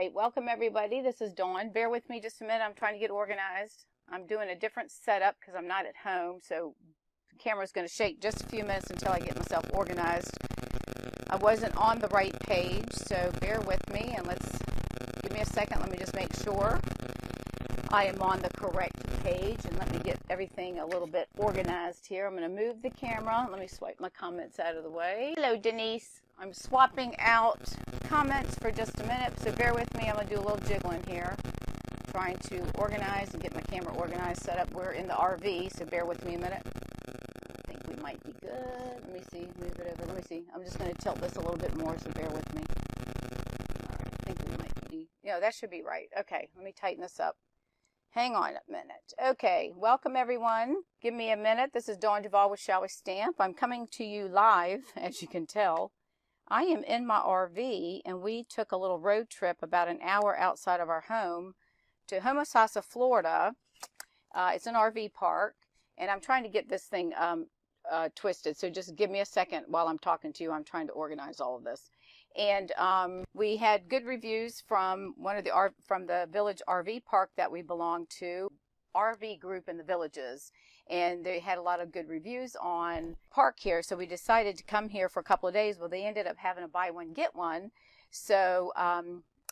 right, welcome everybody. This is Dawn. Bear with me just a minute. I'm trying to get organized. I'm doing a different setup because I'm not at home, so the camera's going to shake just a few minutes until I get myself organized. I wasn't on the right page, so bear with me and give me a second. Let me just make sure I am on the correct page, and let me get everything a little bit organized here. I'm going to move the camera. Let me swipe my comments out of the way. Hello, Denise. I'm swapping out comments for just a minute, so bear with me. I'm going to do a little jiggling here, trying to organize and get my camera organized, set up. We're in the RV, so bear with me a minute. I think we might be good. Let me see. Move it over. Let me see. I'm just going to tilt this a little bit more, so bear with me. All right, I think we might be. That should be right. Okay, let me tighten this up. Hang on a minute. Okay, welcome everyone. Give me a minute. This is Dawn Duvall with Shall We Stamp. I'm coming to you live, as you can tell. I am in my RV, and we took a little road trip about an hour outside of our home to Homosassa, Florida. It's an RV park, and I'm trying to get this thing twisted, so just give me a second while I'm talking to you. I'm trying to organize all of this. And we had good reviews from from the Village RV Park that we belong to, RV group in the Villages, and they had a lot of good reviews on park here. So we decided to come here for a couple of days. Well, they ended up having a buy one get one, so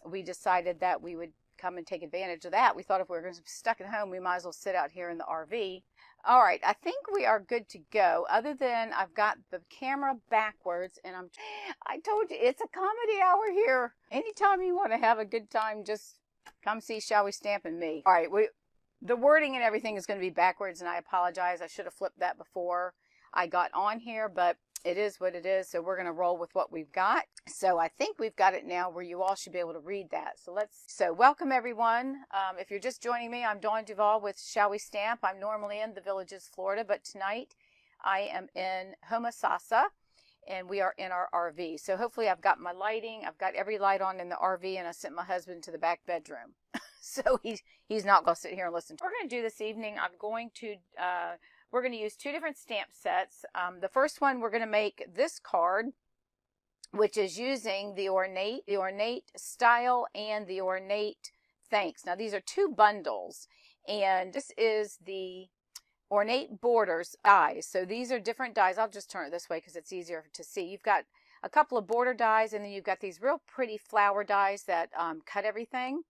we decided that we would come and take advantage of that. We thought if we were going to be stuck at home, we might as well sit out here in the RV. All right, I think we are good to go, other than I've got the camera backwards, and I told you, it's a comedy hour here. Anytime you want to have a good time, just come see Shall We Stamp and me. All right, the wording and everything is going to be backwards, and I apologize. I should have flipped that before I got on here, but it is what it is, so we're going to roll with what we've got. So I think we've got it now where you all should be able to read that. So welcome everyone. If you're just joining me, I'm Dawn Duvall with Shall We Stamp. I'm normally in the Villages, Florida, but tonight I am in Homosassa, and we are in our RV. So hopefully I've got my lighting. I've got every light on in the RV, and I sent my husband to the back bedroom. So he's not going to sit here and listen. We're going to do this evening, we're going to use two different stamp sets. The first one, we're going to make this card, which is using the Ornate Style and the Ornate Thanks. Now, these are two bundles, and this is the Ornate Borders dies. So these are different dies. I'll just turn it this way because it's easier to see. You've got a couple of border dies, and then you've got these real pretty flower dies that cut everything.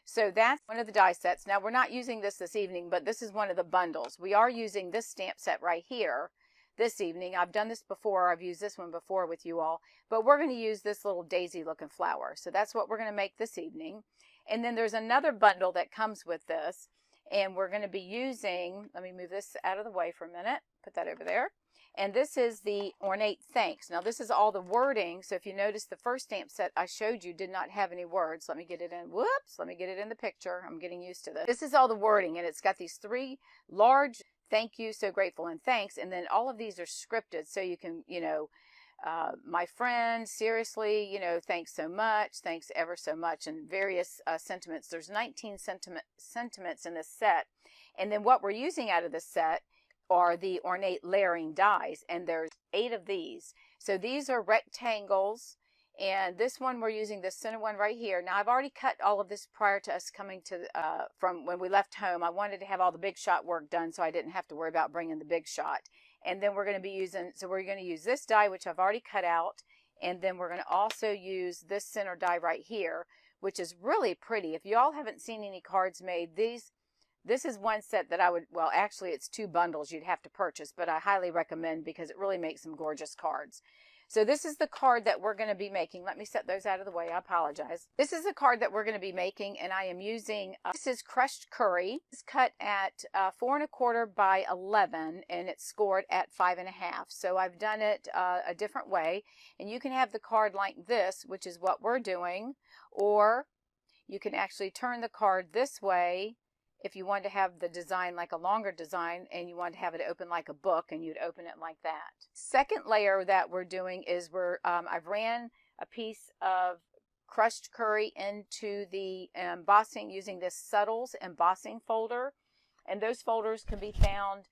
So that's one of the die sets. Now, we're not using this evening, but this is one of the bundles. We are using this stamp set right here this evening. I've done this before. I've used this one before with you all, but we're going to use this little daisy looking flower. So that's what we're going to make this evening. And then there's another bundle that comes with this, and we're going to be using, let me move this out of the way for a minute, put that over there. And this is the Ornate Thanks. Now, this is all the wording. So if you notice, the first stamp set I showed you did not have any words. Let me get it in. Whoops. Let me get it in the picture. I'm getting used to this. This is all the wording, and it's got these three large thank you, so grateful, and thanks. And then all of these are scripted. So you can, my friend, seriously, thanks so much, thanks ever so much, and various sentiments. There's 19 sentiments in this set. And then what we're using out of this set are the ornate layering dies, and there's 8 of these. So these are rectangles, and this one we're using this center one right here. Now, I've already cut all of this prior to us coming to from when we left home. I wanted to have all the big shot work done so I didn't have to worry about bringing the big shot. And then we're going to be using, so we're going to use this die, which I've already cut out, and then we're going to also use this center die right here, which is really pretty. If you all haven't seen any cards made, this is one set that I would, well, actually it's 2 bundles you'd have to purchase, but I highly recommend because it really makes some gorgeous cards. So this is the card that we're going to be making. Let me set those out of the way. I apologize. This is the card that we're going to be making, and I am using, this is crushed curry. It's cut at 4 1/4 by 11, and it's scored at 5 1/2. So I've done it a different way, and you can have the card like this, which is what we're doing, or you can actually turn the card this way if you want to have the design like a longer design and you want to have it open like a book, and you'd open it like that. Second layer that we're doing is I've ran a piece of crushed curry into the embossing using this Subtles embossing folder, and those folders can be found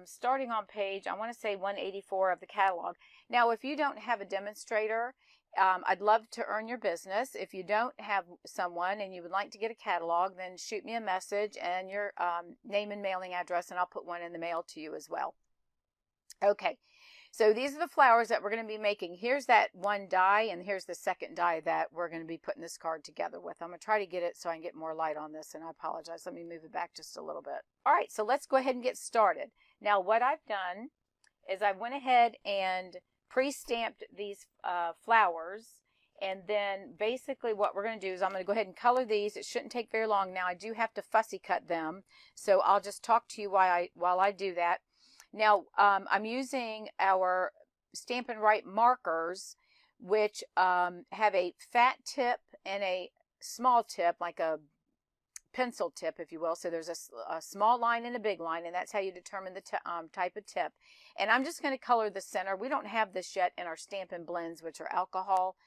starting on page, I want to say 184 of the catalog. Now, if you don't have a demonstrator I'd love to earn your business. If you don't have someone and you would like to get a catalog, then shoot me a message and your name and mailing address, and I'll put one in the mail to you as well. Okay, so these are the flowers that we're going to be making. Here's that one die, and here's the second die that we're going to be putting this card together with. I'm going to try to get it so I can get more light on this, and I apologize. Let me move it back just a little bit. All right, so let's go ahead and get started. Now, what I've done is I went ahead and pre-stamped these flowers, and then basically what we're going to do is I'm going to go ahead and color these. It shouldn't take very long. Now, I do have to fussy cut them, so I'll just talk to you while I do that. Now, I'm using our Stampin' Right markers, which have a fat tip and a small tip, like a pencil tip, if you will. So there's a small line and a big line, and that's how you determine the type of tip. And I'm just going to color the center. We don't have this yet in our Stampin' Blends, which are alcohol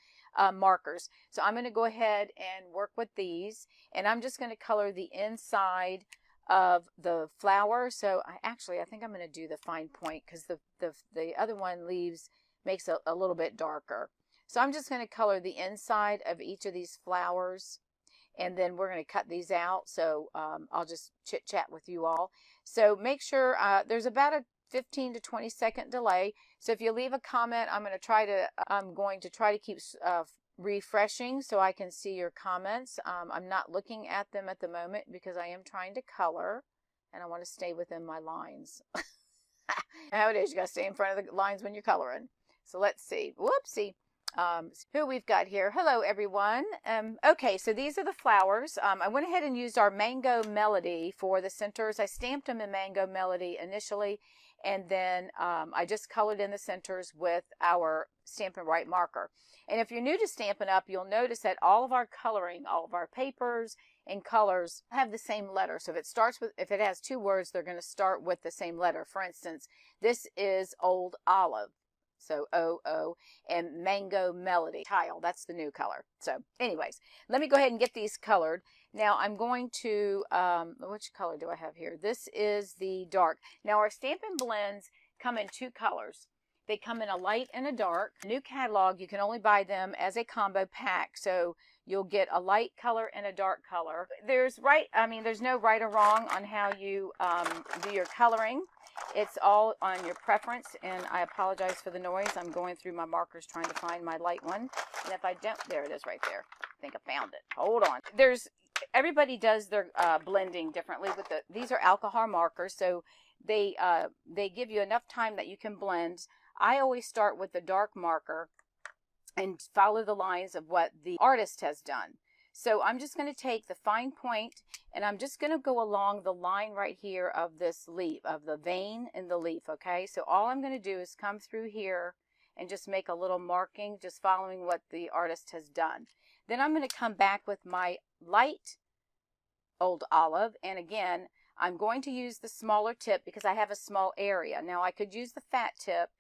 markers. So I'm going to go ahead and work with these, and I'm just going to color the inside of the flower. So I think I'm going to do the fine point, because the other one makes a little bit darker. So I'm just going to color the inside of each of these flowers, and then we're going to cut these out. So I'll just chit chat with you all. So make sure there's about a 15 to 20 second delay. So if you leave a comment, I'm going to try to keep refreshing so I can see your comments. I'm not looking at them at the moment because I am trying to color, and I want to stay within my lines. How it is, you got to stay in front of the lines when you're coloring. So let's see. Whoopsie. Who we've got here. Hello, everyone. Okay, so these are the flowers. I went ahead and used our Mango Melody for the centers. I stamped them in Mango Melody initially, and then I just colored in the centers with our Stampin' Right marker. And if you're new to Stampin' Up, you'll notice that all of our coloring, all of our papers and colors have the same letter. So if it has two words, they're going to start with the same letter. For instance, this is Old Olive. So O, and Mango Melody tile. That's the new color. So anyways, let me go ahead and get these colored. Now I'm going to, which color do I have here? This is the dark. Now our Stampin' Blends come in two colors. They come in a light and a dark. New catalog, you can only buy them as a combo pack. So you'll get a light color and a dark color. There's no right or wrong on how you do your coloring. It's all on your preference, and I apologize for the noise. I'm going through my markers trying to find my light one. And if I don't, there it is right there. I think I found it. Hold on. Everybody does their blending differently. These are alcohol markers, so they give you enough time that you can blend. I always start with the dark marker and follow the lines of what the artist has done. So I'm just going to take the fine point, and I'm just going to go along the line right here of this leaf, of the vein in the leaf, okay? So all I'm going to do is come through here and just make a little marking, just following what the artist has done. Then I'm going to come back with my light Old Olive, and again, I'm going to use the smaller tip because I have a small area. Now, I could use the fat tip,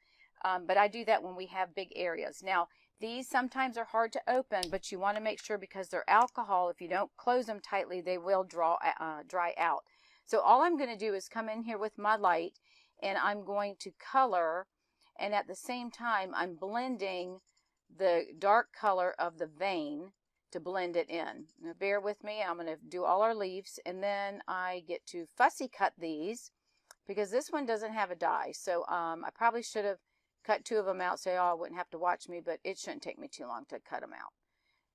but I do that when we have big areas. Now, these sometimes are hard to open, but you want to make sure, because they're alcohol, if you don't close them tightly, they will dry out. So all I'm going to do is come in here with my light, and I'm going to color, and at the same time, I'm blending the dark color of the vein to blend it in. Now, bear with me. I'm going to do all our leaves, and then I get to fussy cut these because this one doesn't have a die. So I probably should have cut two of them out so y'all wouldn't have to watch me, but it shouldn't take me too long to cut them out.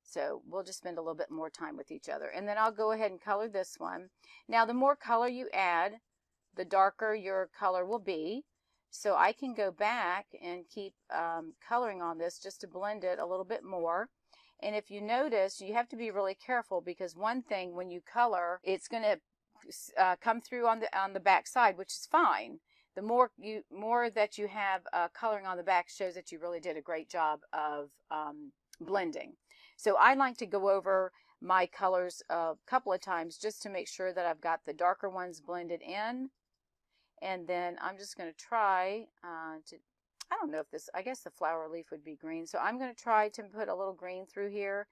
So we'll just spend a little bit more time with each other. And then I'll go ahead and color this one. Now, the more color you add, the darker your color will be. So I can go back and keep coloring on this just to blend it a little bit more. And if you notice, you have to be really careful, because one thing, when you color, it's going to come through on the back side, which is fine. The more that you have coloring on the back shows that you really did a great job of blending. So I like to go over my colors a couple of times just to make sure that I've got the darker ones blended in. And then I'm just going to try I don't know if this, I guess the flower leaf would be green. So I'm going to try to put a little green through here.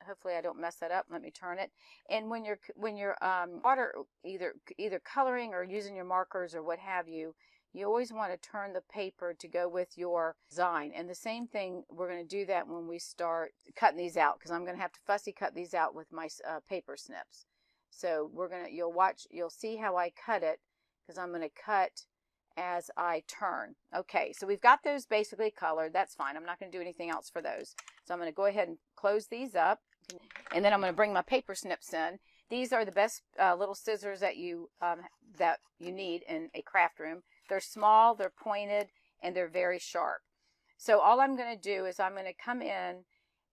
Hopefully I don't mess that up. Let me turn it. And when you're either coloring or using your markers or what have you, you always want to turn the paper to go with your design. And the same thing, we're going to do that when we start cutting these out, because I'm going to have to fussy cut these out with my paper snips. So you'll see how I cut it, because I'm going to cut as I turn. Okay, so we've got those basically colored. That's fine. I'm not going to do anything else for those. So I'm going to go ahead and close these up, and then I'm going to bring my paper snips in. These are the best little scissors that you need in a craft room. They're small, they're pointed, and they're very sharp. So all I'm going to do is I'm going to come in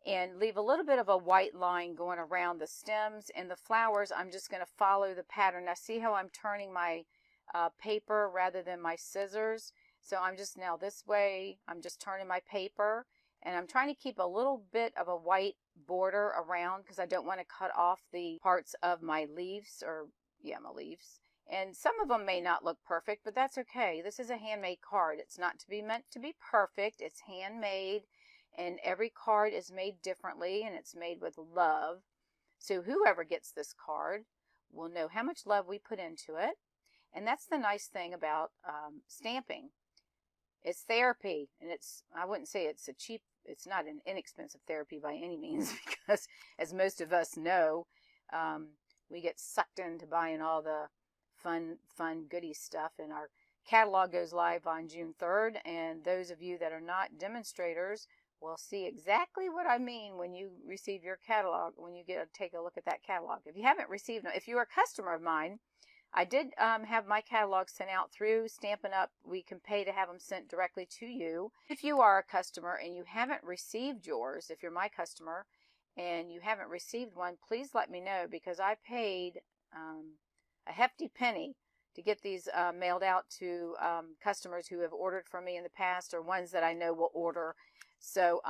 and leave a little bit of a white line going around the stems, and the flowers I'm just going to follow the pattern. Now see how I'm turning my paper rather than my scissors? So I'm just now this way, I'm just turning my paper, and I'm trying to keep a little bit of a white border around because I don't want to cut off the parts of my leaves, my leaves. And some of them may not look perfect, but that's okay. This is a handmade card. It's not meant to be perfect. It's handmade, and every card is made differently, and it's made with love. So whoever gets this card will know how much love we put into it. And that's the nice thing about stamping. It's therapy, and I wouldn't say it's not an inexpensive therapy by any means, because as most of us know, we get sucked into buying all the fun goodie stuff, and our catalog goes live on June 3rd, and those of you that are not demonstrators will see exactly what I mean when you receive your catalog, when you get to take a look at that catalog. If you haven't received them, if you're a customer of mine, I did have my catalog sent out through Stampin' Up. We can pay to have them sent directly to you. If you are a customer and you haven't received yours, if you're my customer and you haven't received one, please let me know, because I paid a hefty penny to get these mailed out to customers who have ordered from me in the past, or ones that I know will order. So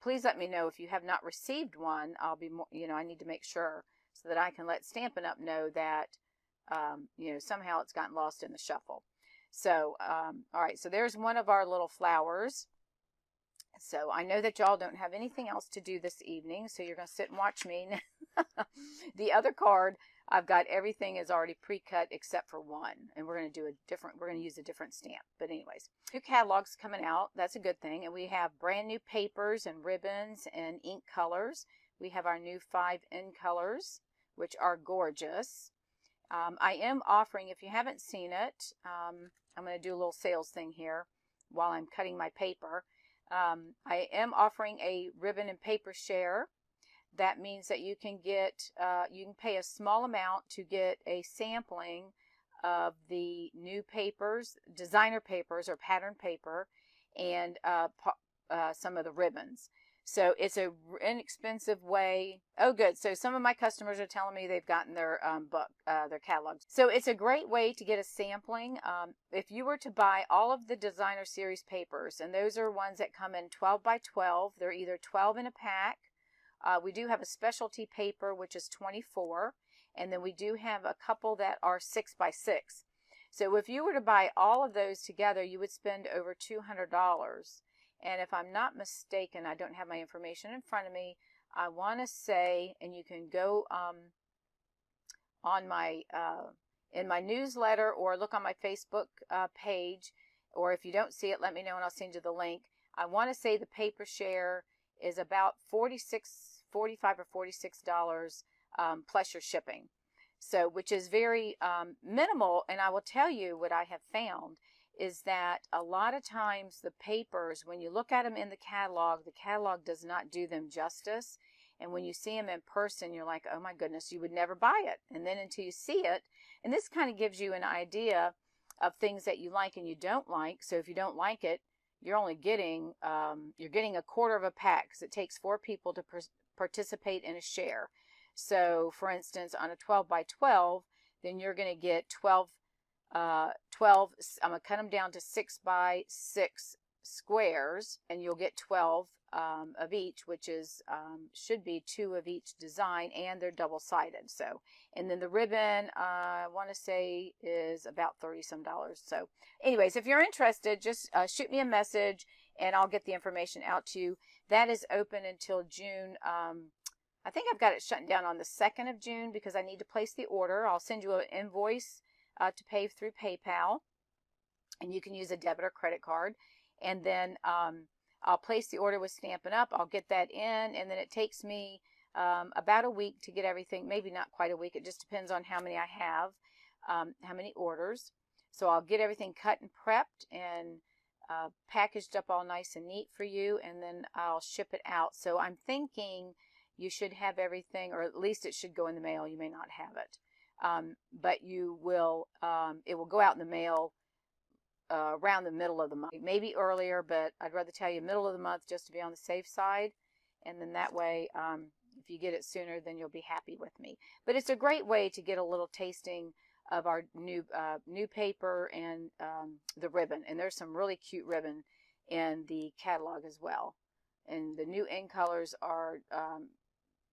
please let me know if you have not received one. I'll be more, I need to make sure so that I can let Stampin' Up know that somehow it's gotten lost in the shuffle. So all right, so there's one of our little flowers. So I know that y'all don't have anything else to do this evening, so you're going to sit and watch me. The other card, I've got everything is already pre-cut except for one, and we're going to use a different stamp. But anyways, new catalogs coming out. That's a good thing. And we have brand new papers and ribbons and ink colors. We have our new 5N colors, which are gorgeous. I am offering, if you haven't seen it, I'm going to do a little sales thing here while I'm cutting my paper. I am offering a ribbon and paper share. That means that you can pay a small amount to get a sampling of the new papers, designer papers or pattern paper, and some of the ribbons. So it's an inexpensive way. Oh, good. So some of my customers are telling me they've gotten their their catalogs. So it's a great way to get a sampling. If you were to buy all of the designer series papers, and those are ones that come in 12 by 12, they're either 12 in a pack. We do have a specialty paper, which is 24, and then we do have a couple that are 6 by 6. So if you were to buy all of those together, you would spend over $200. And if I'm not mistaken, I don't have my information in front of me, I want to say, and you can go on my in my newsletter or look on my Facebook page, or if you don't see it, let me know and I'll send you the link. I want to say the paper share is about $45 or $46 plus your shipping. So, which is very minimal. And I will tell you what I have found is that a lot of times the papers, when you look at them in the catalog does not do them justice. And when you see them in person, you're like, oh my goodness, you would never buy it. And then until you see it, and this kind of gives you an idea of things that you like and you don't like. So if you don't like it, you're only getting, you're getting a quarter of a pack, because it takes 4 people to participate in a share. So for instance, on a 12 by 12, then you're going to get 12, I'm going to cut them down to 6 by 6 squares, and you'll get 12 of each, which is should be 2 of each design, and they're double-sided. So, and then the ribbon, I want to say, is about $30 some. So anyways, if you're interested, just shoot me a message and I'll get the information out to you. That is open until June. I think I've got it shut down on the 2nd of June because I need to place the order. I'll send you an invoice to pay through PayPal. and you can use a debit or credit card. And then I'll place the order with Stampin' Up. I'll get that in, and then it takes me about a week to get everything, maybe not quite a week. It just depends on how many I have, how many orders. So I'll get everything cut and prepped and packaged up all nice and neat for you, and then I'll ship it out. So I'm thinking you should have everything, or at least it should go in the mail. You may not have it, but you will. It will go out in the mail around the middle of the month, maybe earlier, but I'd rather tell you middle of the month just to be on the safe side. And then that way, if you get it sooner, then you'll be happy with me. But it's a great way to get a little tasting of our new paper and the ribbon. And there's some really cute ribbon in the catalog as well. And the new in colors are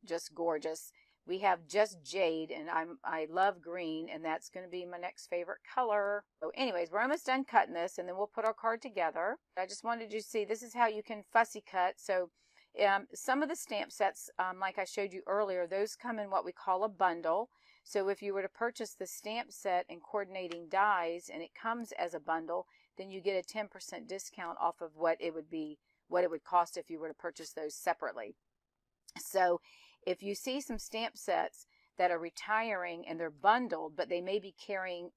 just gorgeous. We have Just Jade, and I love green, and that's going to be my next favorite color. So anyways, we're almost done cutting this, and then we'll put our card together. I just wanted you to see, this is how you can fussy cut. So some of the stamp sets, like I showed you earlier, those come in what we call a bundle. So if you were to purchase the stamp set and coordinating dies, and it comes as a bundle, then you get a 10% discount off of what it would cost if you were to purchase those separately. So if you see some stamp sets that are retiring and they're bundled, but they may be carrying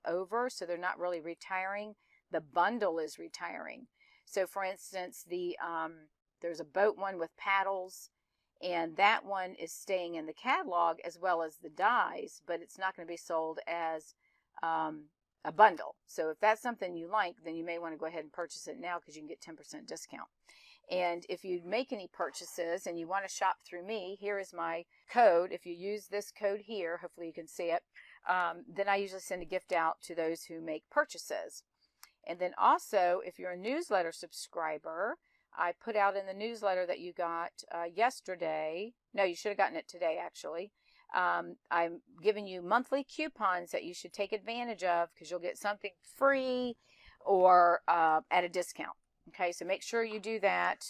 over, so they're not really retiring, the bundle is retiring. So for instance, there's a boat one with paddles, and that one is staying in the catalog as well as the dies, but it's not going to be sold as a bundle. So if that's something you like, then you may want to go ahead and purchase it now because you can get 10% discount. And if you make any purchases and you want to shop through me, here is my code. If you use this code here, hopefully you can see it, then I usually send a gift out to those who make purchases. And then also, if you're a newsletter subscriber, I put out in the newsletter that you got yesterday. No, you should have gotten it today, actually. I'm giving you monthly coupons that you should take advantage of because you'll get something free or at a discount. Okay, so make sure you do that,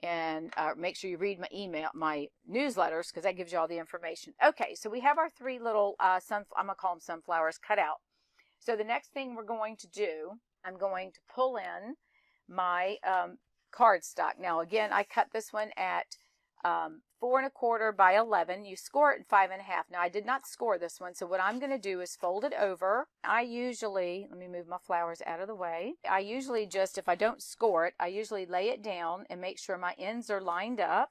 and make sure you read my newsletters, because that gives you all the information. Okay, so we have our three little I'm gonna call them sunflowers cut out. So the next thing we're going to do, I'm going to pull in my cardstock. Now again, I cut this one at 4 1/4 by 11. You score it in 5 1/2. Now I did not score this one, so what I'm going to do is fold it over. I usually, let me move my flowers out of the way. I usually just, if I don't score it, I usually lay it down and make sure my ends are lined up,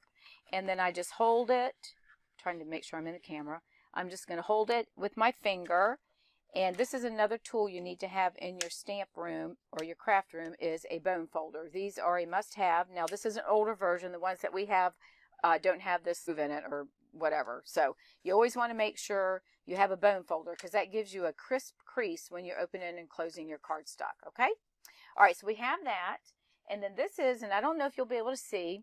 and then I just hold it, trying to make sure I'm in the camera. I'm just going to hold it with my finger. And this is another tool you need to have in your stamp room or your craft room, is a bone folder. These are a must-have. Now this is an older version. The ones that we have don't have this move in it or whatever. So you always want to make sure you have a bone folder, because that gives you a crisp crease when you're opening and closing your cardstock. Okay? All right, so we have that. And then this is, and I don't know if you'll be able to see,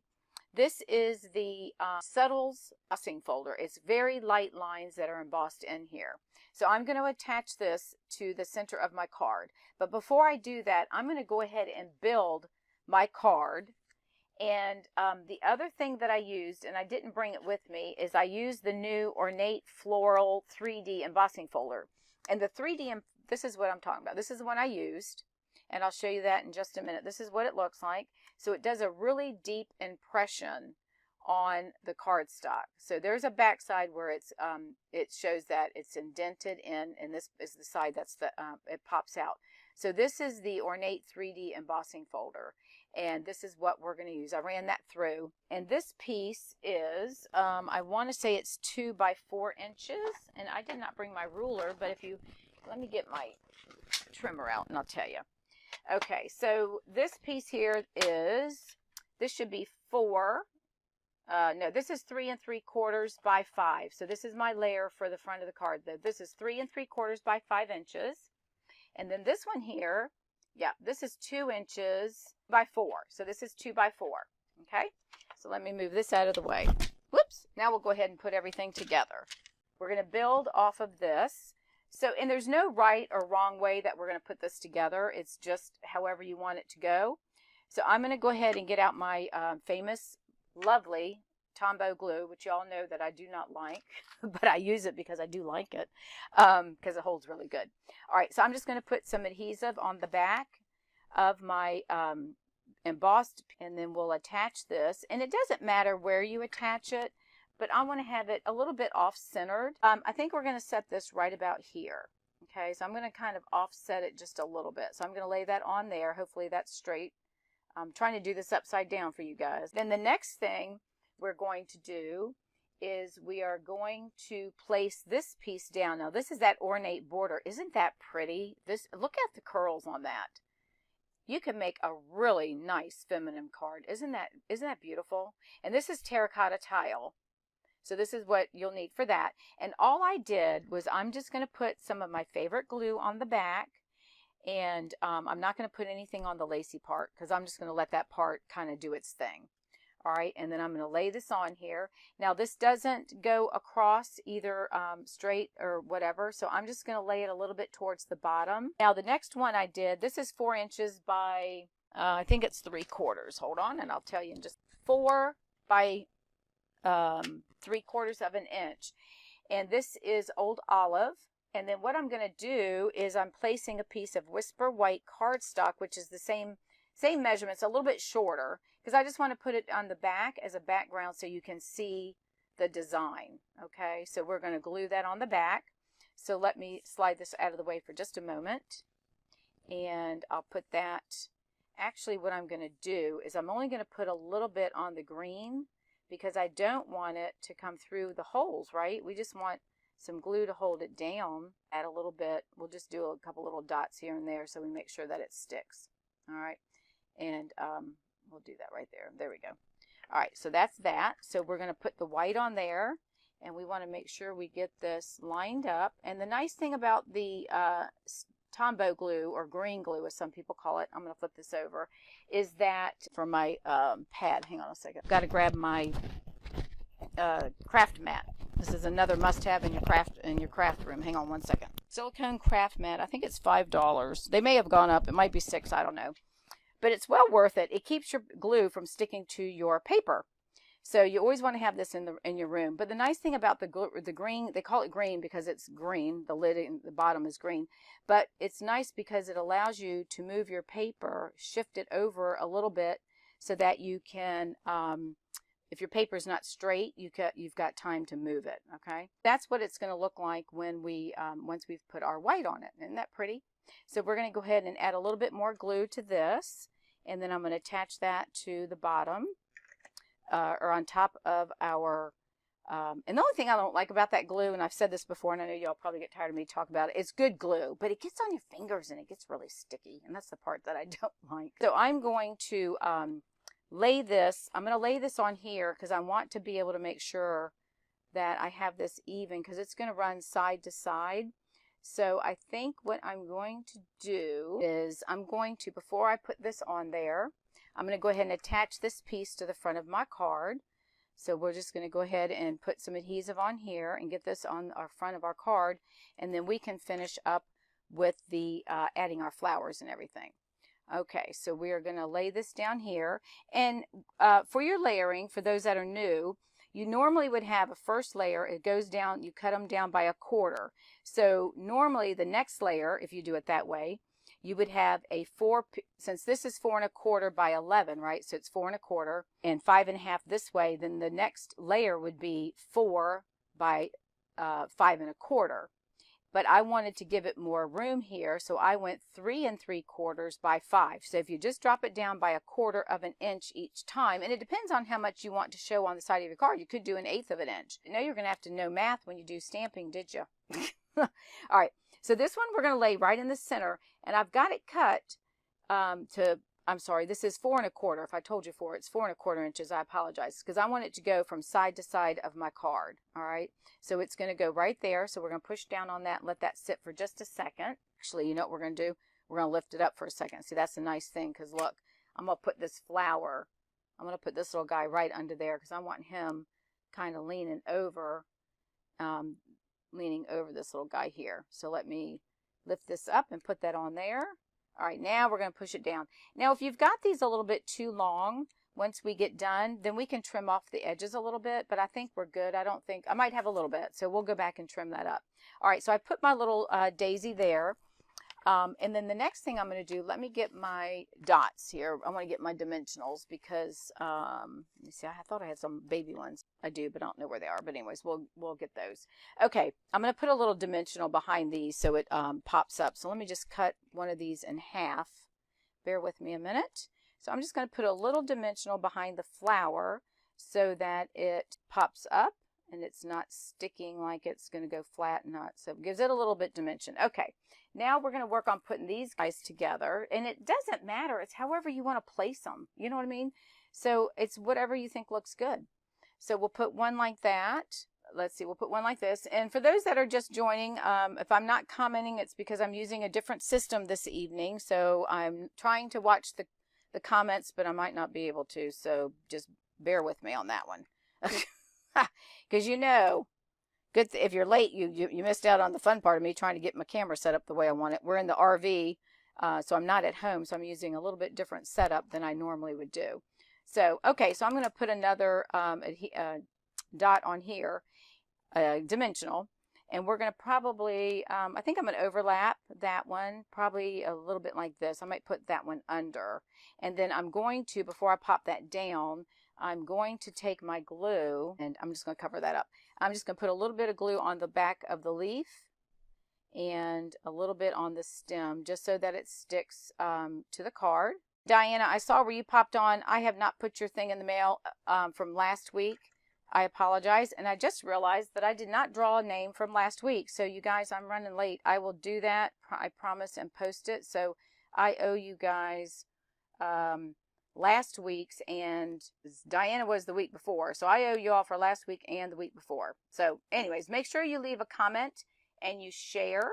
this is the Subtles embossing folder. It's very light lines that are embossed in here. So I'm going to attach this to the center of my card. But before I do that, I'm going to go ahead and build my card. And the other thing that I used, and I didn't bring it with me, is I used the new Ornate Floral 3D embossing folder. And the 3D, this is what I'm talking about. This is the one I used, and I'll show you that in just a minute. This is what it looks like. So it does a really deep impression on the cardstock. So there's a back side where it's it shows that it's indented in, and this is the side that's the it pops out. So this is the Ornate 3D embossing folder, and this is what we're going to use. I ran that through, and this piece is I want to say it's 2 by 4 inches, and I did not bring my ruler, but if you let me get my trimmer out and I'll tell you. Okay, so this piece here this should be 4. No, this is 3 3/4 by 5. So this is my layer for the front of the card. This is 3 3/4 by 5 inches. And then this one here, yeah, this is 2 inches by 4. So this is 2 by 4. Okay, so let me move this out of the way. Whoops. Now we'll go ahead and put everything together. We're going to build off of this. So, and there's no right or wrong way that we're going to put this together. It's just however you want it to go. So I'm going to go ahead and get out my famous, lovely Tombow glue, which y'all know that I do not like, but I use it because I do like it, because it holds really good. All right, so I'm just going to put some adhesive on the back of my embossed, and then we'll attach this. And it doesn't matter where you attach it, but I want to have it a little bit off-centered. I think we're going to set this right about here. Okay, so I'm going to kind of offset it just a little bit. So I'm going to lay that on there. Hopefully that's straight. I'm trying to do this upside down for you guys. Then the next thing we're going to do is we are going to place this piece down. Now this is that ornate border. Isn't that pretty? Look at the curls on that. You can make a really nice feminine card. Isn't that beautiful? And this is terracotta tile. So this is what you'll need for that. And all I did was I'm just going to put some of my favorite glue on the back. And I'm not going to put anything on the lacy part because I'm just going to let that part kind of do its thing. All right, and then I'm going to lay this on here. Now this doesn't go across either straight or whatever, so I'm just going to lay it a little bit towards the bottom. Now the next one I did, this is 4 inches by, I think it's 3/4. Hold on, and I'll tell you in just 4 by 3/4 of an inch. And this is old olive. And then what I'm going to do is I'm placing a piece of Whisper White cardstock, which is the same measurements, a little bit shorter, because I just want to put it on the back as a background so you can see the design. Okay, so we're going to glue that on the back. So let me slide this out of the way for just a moment. And I'll put that, actually what I'm going to do is I'm only going to put a little bit on the green because I don't want it to come through the holes, right? We just want some glue to hold it down. Add a little bit. We'll just do a couple little dots here and there so we make sure that it sticks. All right, and we'll do that right there. There we go. All right, so that's that. So we're going to put the white on there, and we want to make sure we get this lined up. And the nice thing about the Tombow glue, or green glue as some people call it, I'm going to flip this over, is that for my pad, hang on a second, I've got to grab my craft mat. This is another must-have in your craft room. Hang on one second. Silicone craft mat. I think it's $5. They may have gone up. It might be $6. I don't know. But it's well worth it. It keeps your glue from sticking to your paper. So you always want to have this in your room. But the nice thing about the green, they call it green because it's green. The lid and the bottom is green. But it's nice because it allows you to move your paper, shift it over a little bit so that you can if your paper is not straight, you've got time to move it, okay? That's what it's going to look like when we once we've put our white on it. Isn't that pretty? So we're going to go ahead and add a little bit more glue to this, and then I'm going to attach that to the bottom or on top of our, and the only thing I don't like about that glue, and I've said this before, and I know y'all probably get tired of me talking about it, it's good glue, but it gets on your fingers and it gets really sticky, and that's the part that I don't like. So I'm going to lay this on here because I want to be able to make sure that I have this even because it's going to run side to side. So I think what I'm going to do is I'm going to, before I put this on there, I'm going to go ahead and attach this piece to the front of my card. So we're just going to go ahead and put some adhesive on here and get this on our front of our card, and then we can finish up with the adding our flowers and everything. Okay, so we are going to lay this down here. And for your layering, for those that are new, you normally would have a first layer. It goes down, you cut them down by 1/4. So normally the next layer, if you do it that way, you would have a since this is 4 1/4 by 11, right? So it's 4 1/4 and 5 1/2 this way. Then the next layer would be 4 by 5 1/4. But I wanted to give it more room here, so I went 3 3/4 by 5. So if you just drop it down by 1/4 of an inch each time, and it depends on how much you want to show on the side of your card, you could do 1/8 of an inch. You know you're going to have to know math when you do stamping, did you? All right, so this one we're going to lay right in the center, and I've got it cut I'm sorry, this is 4 1/4. If I told you 4, it's 4 1/4 inches. I apologize because I want it to go from side to side of my card. All right, so it's going to go right there. So we're going to push down on that and let that sit for just a second. Actually, you know what we're going to do? We're going to lift it up for a second. See, that's a nice thing because look, I'm going to put this flower, I'm going to put this little guy right under there because I want him kind of leaning over this little guy here. So let me lift this up and put that on there. All right, now we're going to push it down. Now, if you've got these a little bit too long, once we get done. Then we can trim off the edges a little bit, but I think we're good. I don't think, I might have a little bit, so we'll go back and trim that up. All right, so I put my little daisy there. And then the next thing I'm going to do, let me get my dots here. I want to get my dimensionals because, let me see, I thought I had some baby ones. I do, but I don't know where they are. But anyways, we'll get those. Okay, I'm going to put a little dimensional behind these so it pops up. So let me just cut one of these in half. Bear with me a minute. So I'm just going to put a little dimensional behind the flower so that it pops up and it's not sticking like it's going to go flat and not. So it gives it a little bit dimension. Okay. Now we're going to work on putting these guys together, and it doesn't matter. It's however you want to place them. You know what I mean? So it's whatever you think looks good. So we'll put one like that. Let's see, we'll put one like this. And for those that are just joining, if I'm not commenting, it's because I'm using a different system this evening. So I'm trying to watch the comments, but I might not be able to. So just bear with me on that one. Because you know, good if you're late, you missed out on the fun part of me trying to get my camera set up the way I want it. We're in the RV, so I'm not at home, so I'm using a little bit different setup than I normally would do. So, okay, so I'm going to put another dot on here, dimensional, and we're going to probably, I think I'm going to overlap that one, probably a little bit like this. I might put that one under, and then I'm going to, before I pop that down, I'm going to take my glue, and I'm just going to cover that up. I'm just going to put a little bit of glue on the back of the leaf and a little bit on the stem just so that it sticks to the card. Diana, I saw where you popped on. I have not put your thing in the mail from last week. I apologize. And I just realized that I did not draw a name from last week. So you guys, I'm running late. I will do that, I promise, and post it. So I owe you guys last week's, and Diana was the week before. So I owe you all for last week and the week before. So anyways, make sure you leave a comment and you share.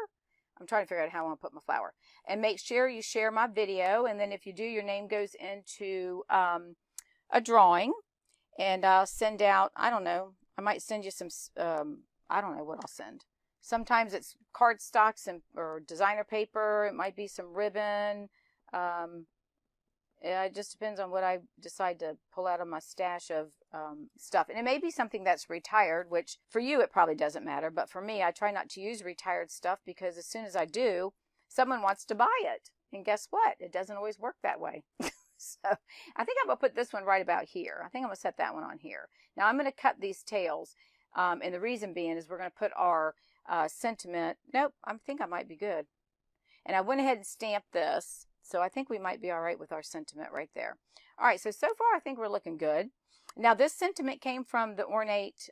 I'm trying to figure out how I want to put my flower. And make sure you share my video. And then if you do, your name goes into a drawing. And I'll send out, I don't know, I might send you some, I don't know what I'll send. Sometimes it's cardstocks or designer paper. It might be some ribbon. It just depends on what I decide to pull out of my stash of stuff. And it may be something that's retired, which for you it probably doesn't matter. But for me, I try not to use retired stuff because as soon as I do, someone wants to buy it. And guess what? It doesn't always work that way. So I think I'm going to put this one right about here. I think I'm going to set that one on here. Now I'm going to cut these tails. And the reason being is we're going to put our sentiment. Nope, I think I might be good. And I went ahead and stamped this. So I think we might be all right with our sentiment right there. All right, so far I think we're looking good. Now this sentiment came from the Ornate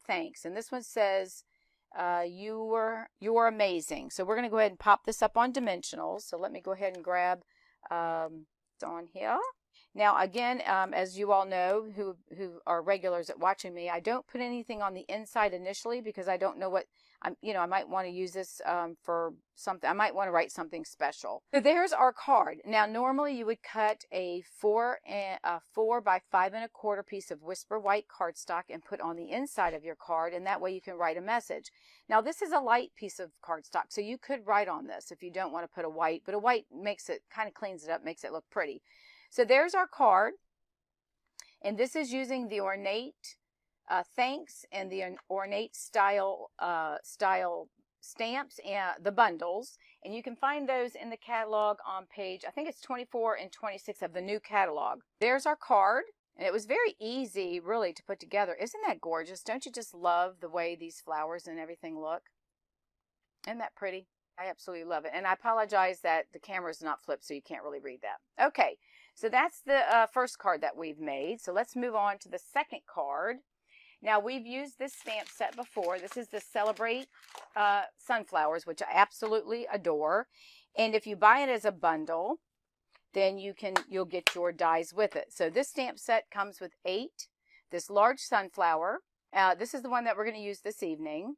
Thanks. And this one says, you were amazing. So we're going to go ahead and pop this up on dimensionals. So let me go ahead and grab on here. Now again, as you all know who are regulars at watching me, I don't put anything on the inside initially because I don't know what I might want to use this for something. I might want to write something special. So there's our card. Now normally you would cut a 4 by 5 1/4 piece of Whisper white cardstock and put on the inside of your card, and that way you can write a message. Now this is a light piece of cardstock, so you could write on this if you don't want to put a white, but a white makes it, kind of cleans it up, makes it look pretty. So there's our card, and this is using the Ornate Thanks and the Ornate style stamps and the bundles, and you can find those in the catalog on page, I think it's 24 and 26 of the new catalog. There's our card, and it was very easy really to put together. Isn't that gorgeous? Don't you just love the way these flowers and everything look? Isn't that pretty? I absolutely love it. And I apologize that the camera's not flipped so you can't really read that. Okay, so that's the first card that we've made. So let's move on to the second card. Now, we've used this stamp set before. This is the Celebrate Sunflowers, which I absolutely adore. And if you buy it as a bundle, then you'll get your dies with it. So this stamp set comes with 8. This large sunflower. This is the one that we're going to use this evening.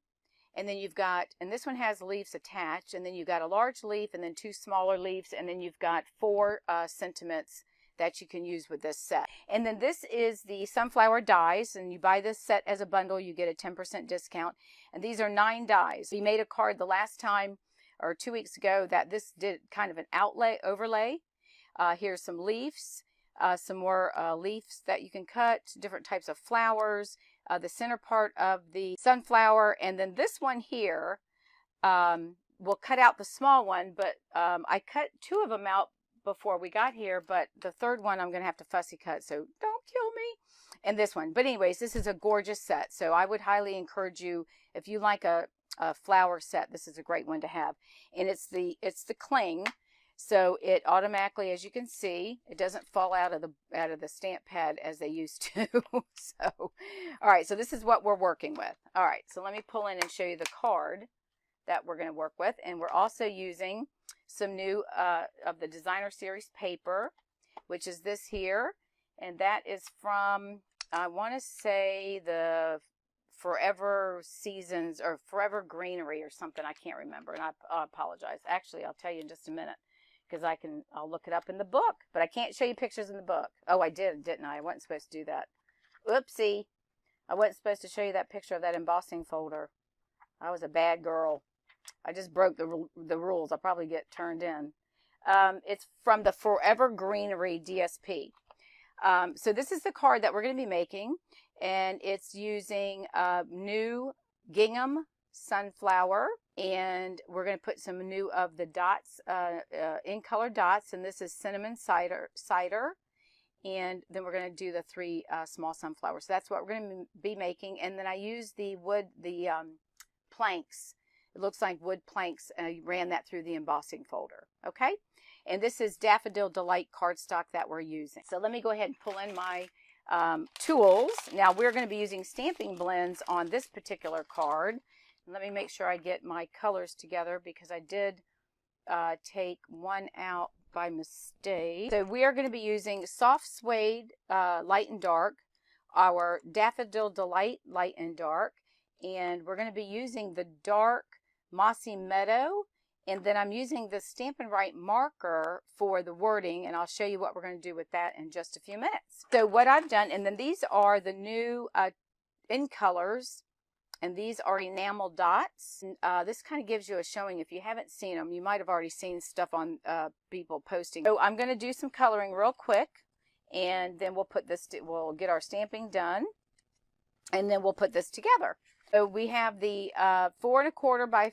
And then you've got, and this one has leaves attached. And then you've got a large leaf and then 2 smaller leaves. And then you've got 4 sentiments that you can use with this set. And then this is the sunflower dies, and you buy this set as a bundle, you get a 10% discount. And these are 9 dies. We made a card the last time, or 2 weeks ago, that this did kind of an overlay. Here's some leaves. some more leaves that you can cut, different types of flowers, the center part of the sunflower, and then this one here, we'll cut out the small one, but I cut 2 of them out before we got here, but the third one I'm going to have to fussy cut, so don't kill me. And this one. But anyways, this is a gorgeous set, so I would highly encourage you, if you like a flower set, this is a great one to have. And it's the cling, so it automatically, as you can see, it doesn't fall out of the stamp pad as they used to. So, all right, so this is what we're working with. All right, so let me pull in and show you the card that we're going to work with. And we're also using some new of the designer series paper, which is this here, and that is from, I want to say, the Forever Seasons or Forever Greenery or something. I can't remember, and I apologize. Actually, I'll tell you in just a minute, because I'll look it up in the book, but I can't show you pictures in the book. Oh, I did, didn't I? I wasn't supposed to do that. Oopsie. I wasn't supposed to show you that picture of that embossing folder. I was a bad girl. I just broke the rules. I'll probably get turned in. It's from the Forever Greenery DSP. So this is the card that we're going to be making, and it's using new gingham sunflower, and we're going to put some new of the dots, in color dots, and this is cinnamon cider, and then we're going to do the 3 small sunflowers. So that's what we're going to be making. And then I used the wood, the planks. It looks like wood planks, and I ran that through the embossing folder. Okay, and this is Daffodil Delight cardstock that we're using. So let me go ahead and pull in my tools. Now we're going to be using stamping blends on this particular card. Let me make sure I get my colors together, because I did take one out by mistake. So we are going to be using Soft Suede Light and Dark, our Daffodil Delight Light and Dark, and we're going to be using the dark Mossy Meadow, and then I'm using the Stampin' Write marker for the wording, and I'll show you what we're going to do with that in just a few minutes. So what I've done, and then these are the new in colors, and these are enamel dots. This kind of gives you a showing. If you haven't seen them, you might have already seen stuff on people posting. So I'm going to do some coloring real quick, and then we'll get our stamping done, and then we'll put this together. So we have the 4 1/4 by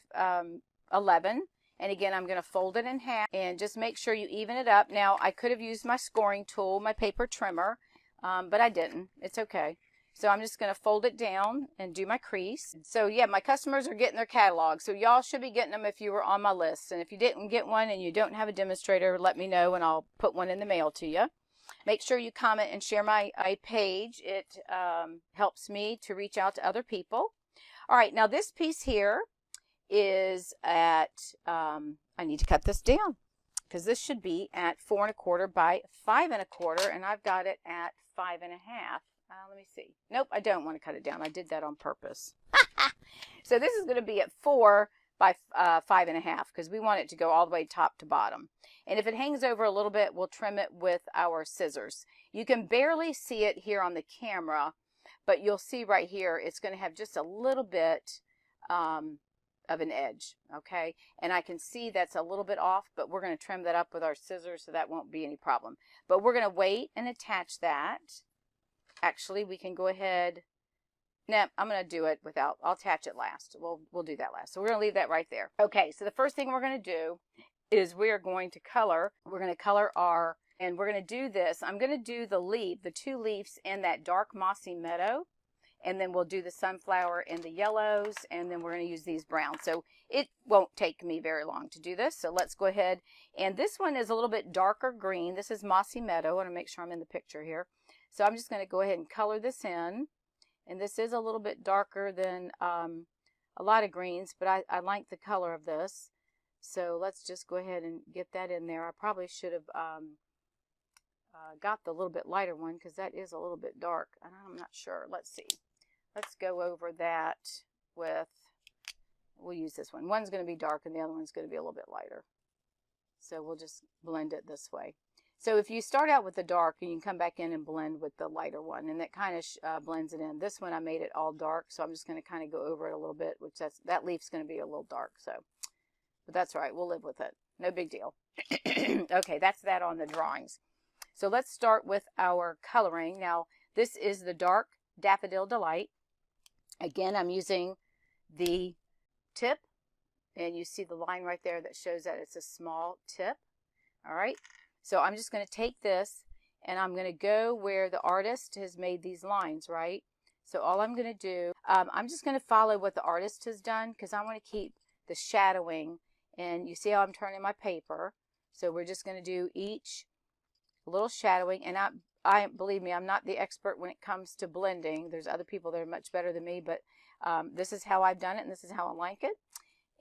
11, and again I'm going to fold it in half and just make sure you even it up. Now I could have used my scoring tool, my paper trimmer, but I didn't. It's okay. So I'm just going to fold it down and do my crease. So yeah, my customers are getting their catalog, so y'all should be getting them if you were on my list. And if you didn't get one and you don't have a demonstrator, let me know and I'll put one in the mail to you. Make sure you comment and share my page. It helps me to reach out to other people. All right, now this piece here is at, I need to cut this down, because this should be at 4 1/4 by 5 1/4, and I've got it at 5 1/2. Let me see. Nope, I don't want to cut it down. I did that on purpose. So this is going to be at 4 by 5 1/2, because we want it to go all the way top to bottom. And if it hangs over a little bit, we'll trim it with our scissors. You can barely see it here on the camera, but you'll see right here, it's going to have just a little bit of an edge, okay? And I can see that's a little bit off, but we're going to trim that up with our scissors, so that won't be any problem. But we're going to wait and attach that. Actually, we can go ahead. No, I'm going to do it without. I'll attach it last. We'll do that last. So we're going to leave that right there. Okay, so the first thing we're going to do is we are going to color. We're going to color our, and we're going to do this. I'm going to do the leaf, the 2 leaves in that dark mossy meadow, and then we'll do the sunflower in the yellows, and then we're going to use these browns. So it won't take me very long to do this. So let's go ahead. And this one is a little bit darker green. This is mossy meadow. I want to make sure I'm in the picture here. So I'm just going to go ahead and color this in. And this is a little bit darker than a lot of greens, but I like the color of this. So let's just go ahead and get that in there. I probably should have got the little bit lighter one, because that is a little bit dark. And I'm not sure. Let's see. Let's go over that with, we'll use this one. One's going to be dark and the other one's going to be a little bit lighter. So we'll just blend it this way. So if you start out with the dark, you can come back in and blend with the lighter one, and that kind of blends it in. This one I made it all dark, so I'm just going to kind of go over it a little bit, which that leaf's going to be a little dark. So, but that's all right. We'll live with it. No big deal. Okay, that's that on the drawings. So let's start with our coloring. Now, this is the dark Daffodil Delight. Again, I'm using the tip, and you see the line right there that shows that it's a small tip. All right, so I'm just going to take this and I'm going to go where the artist has made these lines, right? So all I'm going to do, I'm just going to follow what the artist has done because I want to keep the shadowing. And you see how I'm turning my paper. So we're just going to do each little shadowing. And I believe me, I'm not the expert when it comes to blending. There's other people that are much better than me, but this is how I've done it and this is how I like it.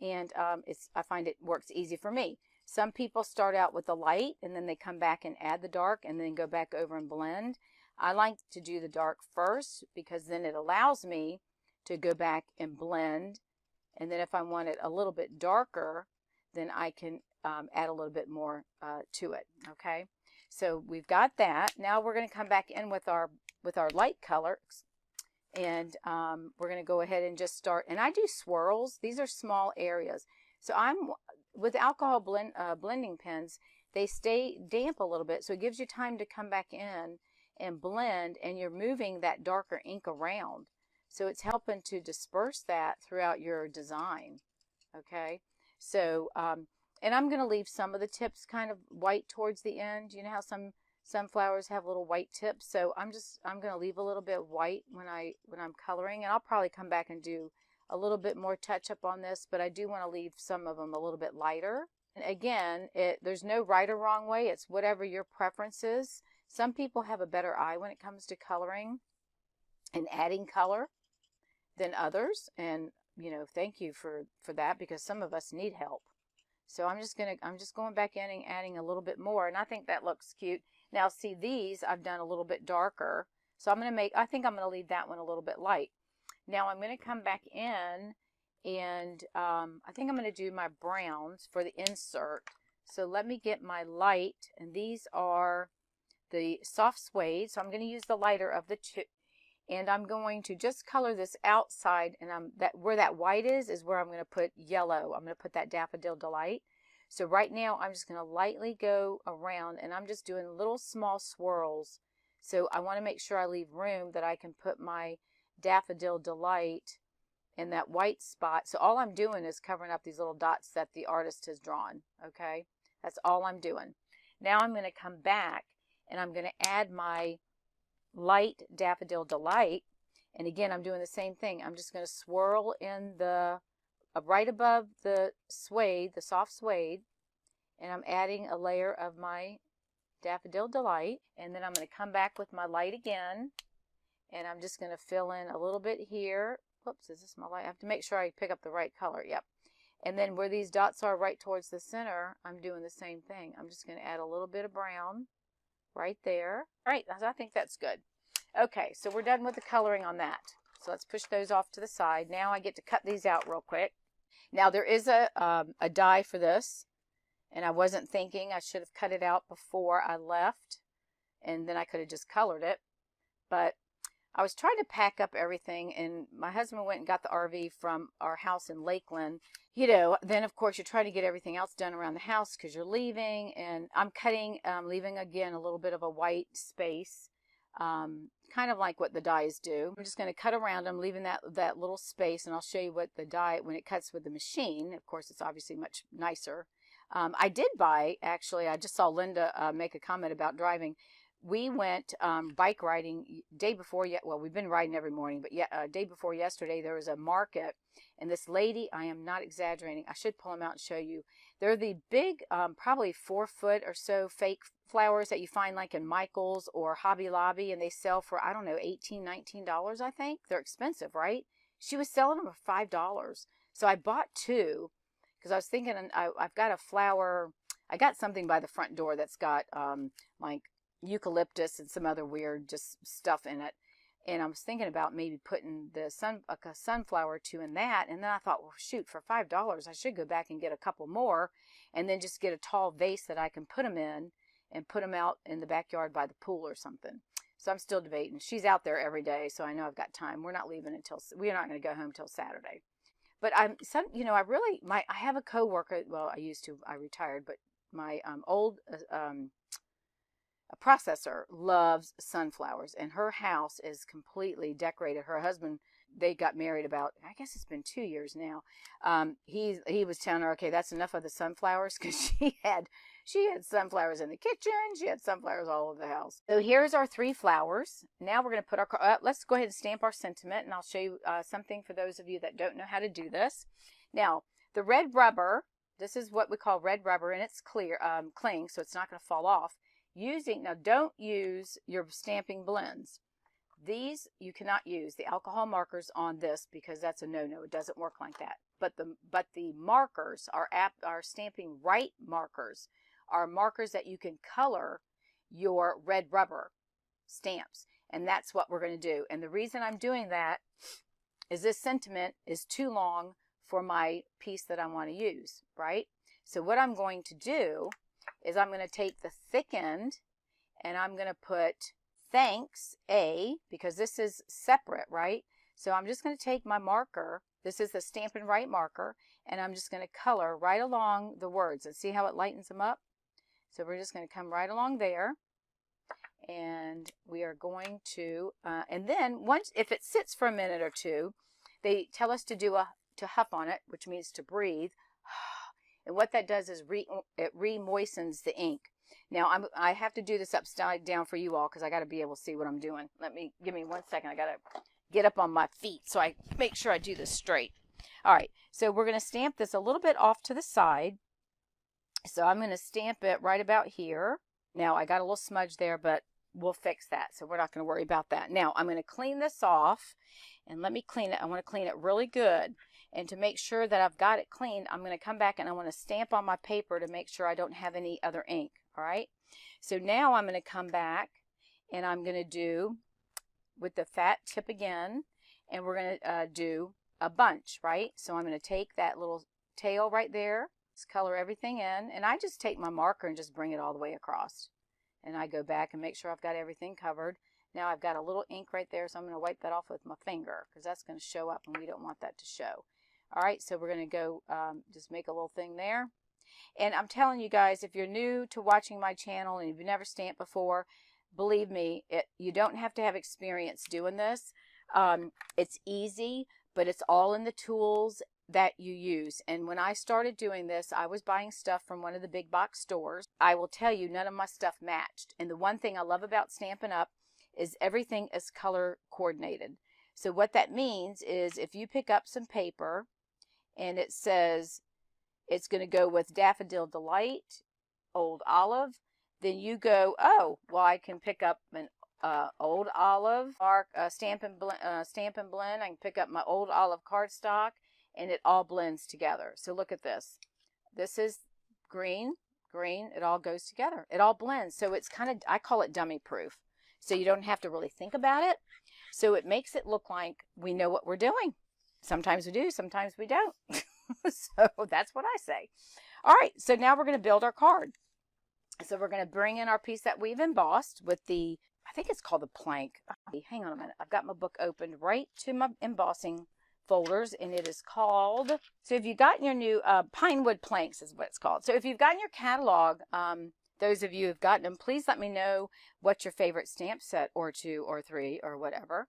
And I find it works easy for me. Some people start out with the light and then they come back and add the dark and then go back over and blend. I like to do the dark first because then it allows me to go back and blend. And then if I want it a little bit darker, then I can add a little bit more to it. Okay, so we've got that. Now we're going to come back in with our light colors. And we're going to go ahead and just start. And I do swirls. These are small areas. So with alcohol blending pens, they stay damp a little bit. So it gives you time to come back in and blend. And you're moving that darker ink around. So it's helping to disperse that throughout your design. Okay. So, and I'm going to leave some of the tips kind of white towards the end. You know how some flowers have little white tips, so I'm going to leave a little bit white when I'm coloring, and I'll probably come back and do a little bit more touch up on this, but I do want to leave some of them a little bit lighter. And again, there's no right or wrong way. It's whatever your preference is. Some people have a better eye when it comes to coloring and adding color than others, and you know, thank you for that because some of us need help. So I'm just going back in and adding a little bit more, and I think that looks cute. Now see, these I've done a little bit darker, so I think I'm going to leave that one a little bit light. Now I'm going to come back in and I think I'm going to do my browns for the insert. So let me get my light, and these are the soft suede, so I'm going to use the lighter of the two. And I'm going to just color this outside, and where that white is where I'm going to put yellow. I'm going to put that Daffodil Delight. So right now I'm just going to lightly go around, and I'm just doing little small swirls. So I want to make sure I leave room that I can put my Daffodil Delight in that white spot. So all I'm doing is covering up these little dots that the artist has drawn. Okay, that's all I'm doing. Now I'm going to come back, and I'm going to add my light Daffodil Delight, and again I'm doing the same thing. I'm just going to swirl in the right above the suede, the soft suede, and I'm adding a layer of my Daffodil Delight, and then I'm going to come back with my light again, and I'm just going to fill in a little bit here. Whoops, is this my light? I have to make sure I pick up the right color. Yep. And then where these dots are right towards the center, I'm doing the same thing. I'm just going to add a little bit of brown right there. All right, I think that's good. Okay, so we're done with the coloring on that. So let's push those off to the side. Now I get to cut these out real quick. Now there is a die for this, and I wasn't thinking. I should have cut it out before I left, and then I could have just colored it. But I was trying to pack up everything, and my husband went and got the RV from our house in Lakeland. You know, then of course you're trying to get everything else done around the house because you're leaving, and I'm cutting, leaving again a little bit of a white space, kind of like what the dies do. I'm just going to cut around them, leaving that little space, and I'll show you what the die, when it cuts with the machine, of course it's obviously much nicer. I did buy, actually, I just saw Linda make a comment about driving. We went bike riding day before, well, we've been riding every morning, but day before yesterday, there was a market, and this lady, I am not exaggerating, I should pull them out and show you. They're the big, probably 4 foot or so fake flowers that you find like in Michael's or Hobby Lobby, and they sell for, I don't know, $18, $19, I think. They're expensive, right? She was selling them for $5. So I bought 2 because I was thinking I've got a flower, I got something by the front door that's got like eucalyptus and some other weird just stuff in it, and I was thinking about maybe putting the sunflower or 2 in that, and then I thought, well shoot, for $5 I should go back and get a couple more, and then just get a tall vase that I can put them in and put them out in the backyard by the pool or something. So I'm still debating. She's out there every day, so I know I've got time. We're not leaving we're not going to go home till Saturday. But I have a coworker, well, I retired, but my old processor loves sunflowers, and her house is completely decorated. Her husband, they got married about, I guess it's been 2 years now. He was telling her, okay, that's enough of the sunflowers, because she had sunflowers in the kitchen. She had sunflowers all over the house. So here's our 3 flowers. Now we're going to put our, let's go ahead and stamp our sentiment, and I'll show you something for those of you that don't know how to do this. Now, the red rubber, this is what we call red rubber, and it's clear, cling, so it's not going to fall off. Now don't use your stamping blends. These you cannot use the alcohol markers on this, because that's a no-no. It doesn't work like that. But the markers, our stamping right markers, are markers that you can color your red rubber stamps, and that's what we're going to do. And the reason I'm doing that is this sentiment is too long for my piece that I want to use, right? So what I'm going to do is I'm going to take the thick end, and I'm going to put thanks A, because this is separate, right? So I'm just going to take my marker, this is the Stampin' Right marker, and I'm just going to color right along the words, and see how it lightens them up? So we're just going to come right along there, and we are going to, and then once, if it sits for a minute or two, they tell us to huff on it, which means to breathe. And what that does is it re-moistens the ink. Now I have to do this upside down for you all, because I got to be able to see what I'm doing. Give me 1 second. I got to get up on my feet so I make sure I do this straight. All right, so we're going to stamp this a little bit off to the side. So I'm going to stamp it right about here. Now I got a little smudge there, but we'll fix that, so we're not going to worry about that. Now I'm going to clean this off, and let me clean it. I want to clean it really good. And to make sure that I've got it cleaned, I'm going to come back and I want to stamp on my paper to make sure I don't have any other ink. All right. So now I'm going to come back, and I'm going to do with the fat tip again, and we're going to do a bunch, right? So I'm going to take that little tail right there, just color everything in, and I just take my marker and just bring it all the way across. And I go back and make sure I've got everything covered. Now I've got a little ink right there, so I'm going to wipe that off with my finger, because that's going to show up, and we don't want that to show. All right, so we're going to go just make a little thing there. And I'm telling you guys, if you're new to watching my channel and you've never stamped before, believe me, you don't have to have experience doing this. It's easy, but it's all in the tools that you use. And when I started doing this, I was buying stuff from one of the big box stores. I will tell you, none of my stuff matched. And the one thing I love about Stampin' Up! Is everything is color coordinated. So what that means is if you pick up some paper and it says it's going to go with Daffodil Delight, Old Olive, then you go, oh, well, I can pick up an Old Olive Stampin' Blend. I can pick up my Old Olive cardstock, and it all blends together. So look at this. This is green, it all goes together. It all blends. So it's kind of, I call it dummy proof. So you don't have to really think about it. So it makes it look like we know what we're doing. Sometimes we do, sometimes we don't. So that's what I say. All right, so now we're going to build our card. So we're going to bring in our piece that we've embossed with the, I think it's called the plank. Hang on a minute. I've got my book opened right to my embossing folders, and it is called, so if you've gotten your new Pinewood Planks is what it's called. So if you've gotten your catalog, those of you who've gotten them, please let me know what your favorite stamp set, or 2 or 3 or whatever.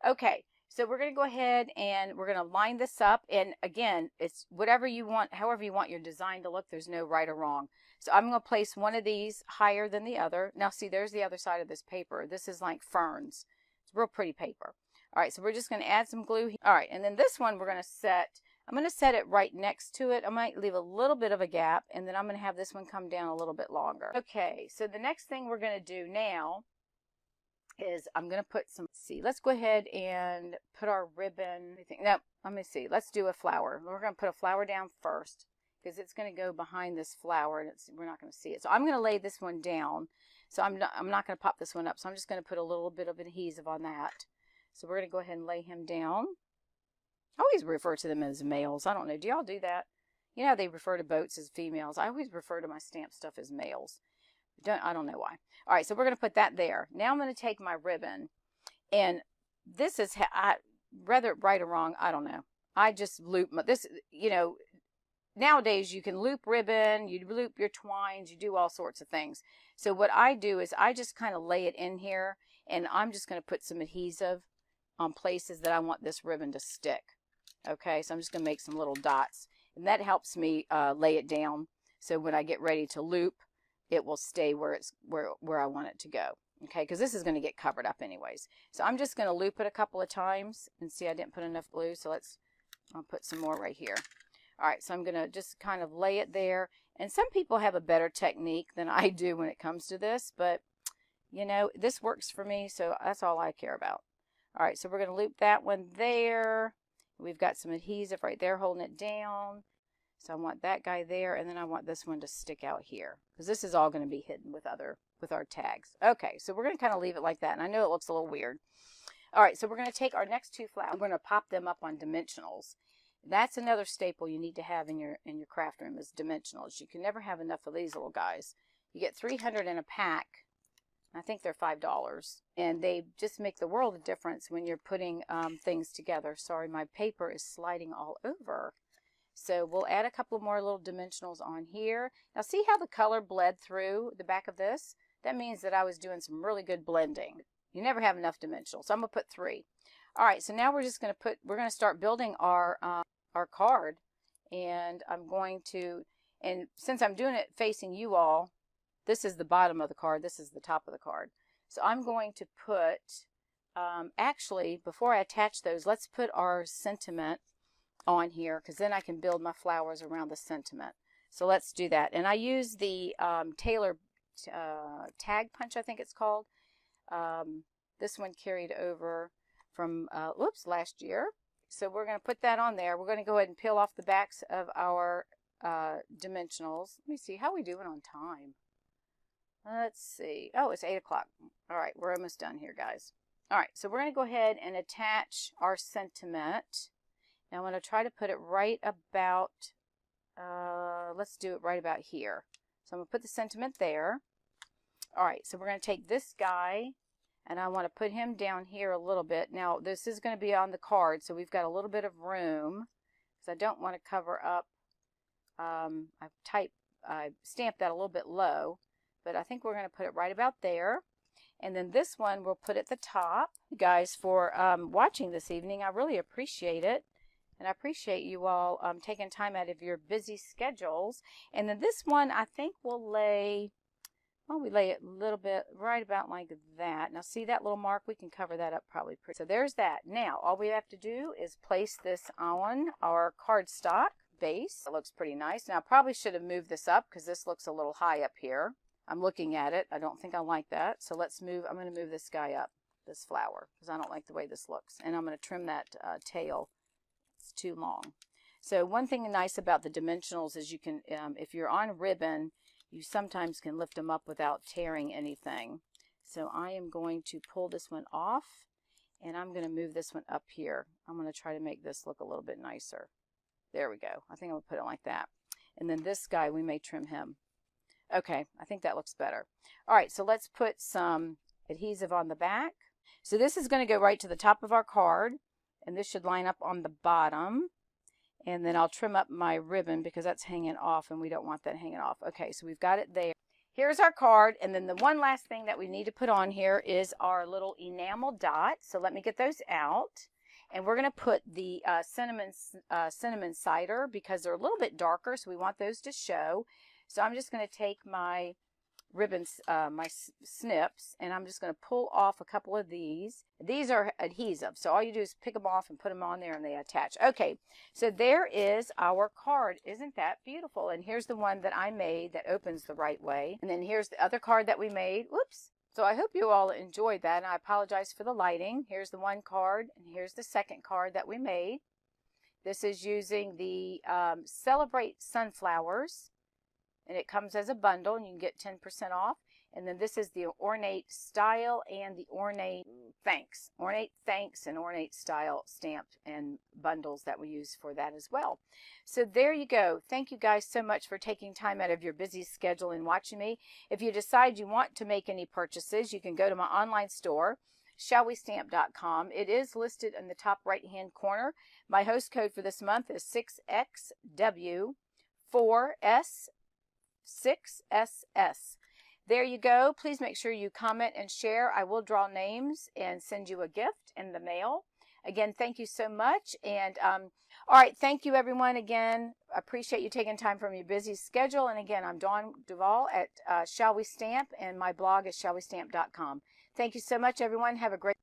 Okay, so we're going to go ahead and we're going to line this up. And again, it's whatever you want, however you want your design to look. There's no right or wrong. So I'm going to place one of these higher than the other. Now see, there's the other side of this paper. This is like ferns. It's real pretty paper. All right, so we're just going to add some glue. All right, and then this one we're going to set, I'm going to set it right next to it. I might leave a little bit of a gap, and then I'm going to have this one come down a little bit longer. Okay, so the next thing we're going to do now is I'm going to put some, let's go ahead and put our ribbon. No, let me see. Let's do a flower. We're going to put a flower down first, because it's going to go behind this flower, and we're not going to see it. So I'm going to lay this one down. So I'm not going to pop this one up. So I'm just going to put a little bit of adhesive on that. So we're going to go ahead and lay him down. I always refer to them as males. I don't know. Do y'all do that? You know, they refer to boats as females. I always refer to my stamp stuff as males. I don't know why. All right, so we're going to put that there. Now I'm going to take my ribbon, and this is, whether right or wrong, I don't know. I just loop this, you know, nowadays you can loop ribbon, you loop your twines, you do all sorts of things. So what I do is I just kind of lay it in here, and I'm just going to put some adhesive on places that I want this ribbon to stick. Okay, so I'm just going to make some little dots, and that helps me lay it down, so when I get ready to loop, it will stay where I want it to go. Okay, because this is going to get covered up anyways. So I'm just going to loop it a couple of times, and see, I didn't put enough glue, so I'll put some more right here. All right, so I'm going to just kind of lay it there, and some people have a better technique than I do when it comes to this, but you know, this works for me, so that's all I care about. All right, so we're going to loop that one there. We've got some adhesive right there holding it down. So I want that guy there, and then I want this one to stick out here, because this is all going to be hidden with our tags. Okay, so we're going to kind of leave it like that, and I know it looks a little weird. All right, so we're going to take our next two flowers. I'm going to pop them up on dimensionals. That's another staple you need to have in your craft room is dimensionals. You can never have enough of these little guys. You get 300 in a pack. I think they're $5, and they just make the world of difference when you're putting things together. Sorry, my paper is sliding all over. So we'll add a couple more little dimensionals on here. Now see how the color bled through the back of this? That means that I was doing some really good blending. You never have enough dimensionals, so I'm going to put 3. All right, so now we're just going to we're going to start building our card, and I'm going to, and since I'm doing it facing you all, this is the bottom of the card, this is the top of the card. So I'm going to put, actually, before I attach those, let's put our sentiment on here, because then I can build my flowers around the sentiment. So let's do that. And I use the Taylor tag punch, I think it's called. This one carried over from last year. So we're going to put that on there. We're going to go ahead and peel off the backs of our dimensionals. Let me see, how are we doing on time? Let's see. Oh, it's 8 o'clock. All right, we're almost done here, guys. All right, so we're going to go ahead and attach our sentiment. Now I'm going to try to put it right about, let's do it right about here. So I'm going to put the sentiment there. All right, so we're going to take this guy, and I want to put him down here a little bit. Now this is going to be on the card, so we've got a little bit of room, because I don't want to cover up. I stamped that a little bit low, but I think we're going to put it right about there. And then this one we'll put at the top. You guys, for watching this evening, I really appreciate it. And I appreciate you all taking time out of your busy schedules. And then this one, I think we'll lay, well, we lay it a little bit right about like that. Now see that little mark? We can cover that up probably pretty. So there's that. Now all we have to do is place this on our cardstock base. It looks pretty nice. Now I probably should have moved this up, because this looks a little high up here. I'm looking at it. I don't think I like that. So let's move, I'm going to move this guy up, this flower, because I don't like the way this looks. And I'm going to trim that tail. It's too long. So one thing nice about the dimensionals is you can, if you're on ribbon, you sometimes can lift them up without tearing anything. So I am going to pull this one off, and I'm going to move this one up here. I'm going to try to make this look a little bit nicer. There we go. I think I'm going to put it like that. And then this guy, we may trim him. Okay, I think that looks better. All right, so let's put some adhesive on the back. So this is going to go right to the top of our card, and this should line up on the bottom. And then I'll trim up my ribbon, because that's hanging off, and we don't want that hanging off. Okay, so we've got it there. Here's our card, and then the one last thing that we need to put on here is our little enamel dots. So let me get those out. And we're going to put the cinnamon cider, because they're a little bit darker, so we want those to show. So I'm just going to take my ribbons, my snips, and I'm just going to pull off a couple of these. These are adhesive, so all you do is pick them off and put them on there, and they attach. Okay, so there is our card. Isn't that beautiful? And here's the one that I made that opens the right way. And then here's the other card that we made. Whoops. So I hope you all enjoyed that, and I apologize for the lighting. Here's the one card, and here's the second card that we made. This is using the Celebrate Sunflowers, and it comes as a bundle, and you can get 10% off. And then this is the Ornate Style and the Ornate Thanks. Ornate Thanks and Ornate Style stamped and bundles that we use for that as well. So there you go. Thank you guys so much for taking time out of your busy schedule and watching me. If you decide you want to make any purchases, you can go to my online store, ShallWeStamp.com. It is listed in the top right-hand corner. My host code for this month is 6XW. 4S6SS. There you go. Please make sure you comment and share. I will draw names and send you a gift in the mail. Again, thank you so much. And all right, thank you everyone again. I appreciate you taking time from your busy schedule. And again, I'm Dawn Duvall at Shall We Stamp, and my blog is shallwestamp.com. Thank you so much, everyone. Have a great